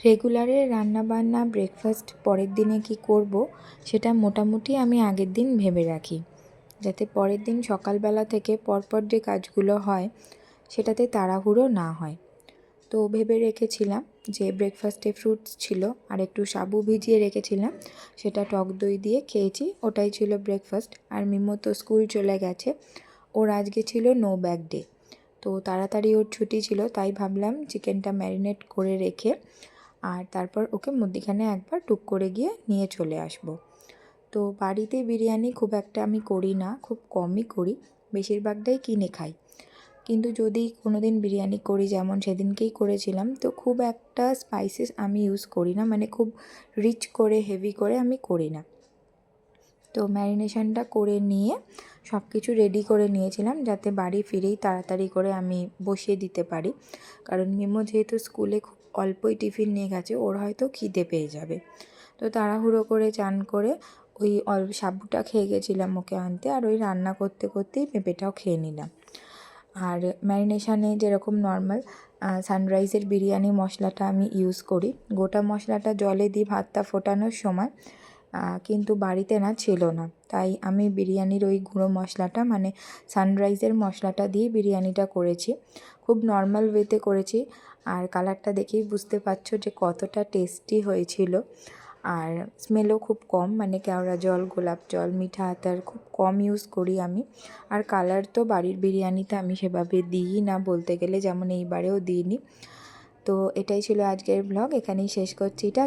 রেগুলারের রান্নাবান্না ব্রেকফাস্ট পরের দিনে কি করব সেটা মোটামুটি আমি আগের দিন ভেবে রাখি, যাতে পরের দিন সকালবেলা থেকে পরপর যে কাজগুলো হয় সেটাতে তাড়াহুড়ো না হয়। তো ভেবে রেখেছিলাম যে ব্রেকফাস্টে ফ্রুটস ছিল আর একটু সাবু ভিজিয়ে রেখেছিলাম, সেটা টক দই দিয়ে খেয়েছি, ওটাই ছিল ব্রেকফাস্ট। আর মিমো তো স্কুল চলে গেছে, ওর আজকে ছিল নো ব্যাগ ডে, তো তাড়াতাড়ি ওর ছুটি ছিল, তাই ভাবলাম চিকেনটা ম্যারিনেট করে রেখে আর তারপর ওকে মধ্যিখানে একবার টুক করে গিয়ে নিয়ে চলে আসব। তো বাড়িতে বিরিয়ানি খুব একটা আমি করি না, খুব কমই করি, বেশিরভাগটাই কিনে খাই। কিন্তু যদি কোনো দিন বিরিয়ানি করি, যেমন সেদিনকেই করেছিলাম, তো খুব একটা স্পাইসেস আমি ইউজ করি না, মানে খুব রিচ করে হেভি করে আমি করি না। তো ম্যারিনেশনটা করে নিয়ে সব কিছু রেডি করে নিয়েছিলাম, যাতে বাড়ি ফিরেই তাড়াতাড়ি করে আমি বসিয়ে দিতে পারি, কারণ মিমো যেহেতু স্কুলে খুব অল্পই টিফিন নিয়ে গেছে, ওর হয়তো খিদে পেয়ে যাবে। তো তাড়াহুড়ো করে চান করে ওই সাবুটা খেয়ে গেছিলাম ওকে আনতে, আর ওই রান্না করতে করতেই পেঁপেটাও খেয়ে নিলাম। আর ম্যারিনেশানে যেরকম নর্মাল সানরাইজের বিরিয়ানি মশলাটা আমি ইউজ করি, গোটা মশলাটা জলে দিই ভাতটা ফোটানোর সময়, কিন্তু বাড়িতে না ছিল না, তাই আমি বিরিয়ানির ওই গুঁড়ো মশলাটা মানে সানরাইজের মশলাটা দিয়ে বিরিয়ানিটা করেছি। খুব নর্মাল ওয়েতে করেছি, আর কালারটা দেখেই বুঝতে পারছো যে কতটা টেস্টি হয়েছিল। আর স্মেলও খুব কম, মানে কেওড়া জল, গোলাপ জল, মিঠা আতর খুব কম ইউজ করি আমি। আর কালার তো বাড়ির বিরিয়ানিতে আমি সেভাবে দিই না বলতে গেলে, যেমন এইবারেও দিইনি। তো এটাই ছিল আজকের ব্লগ, এখানেই শেষ করছি, টাটা।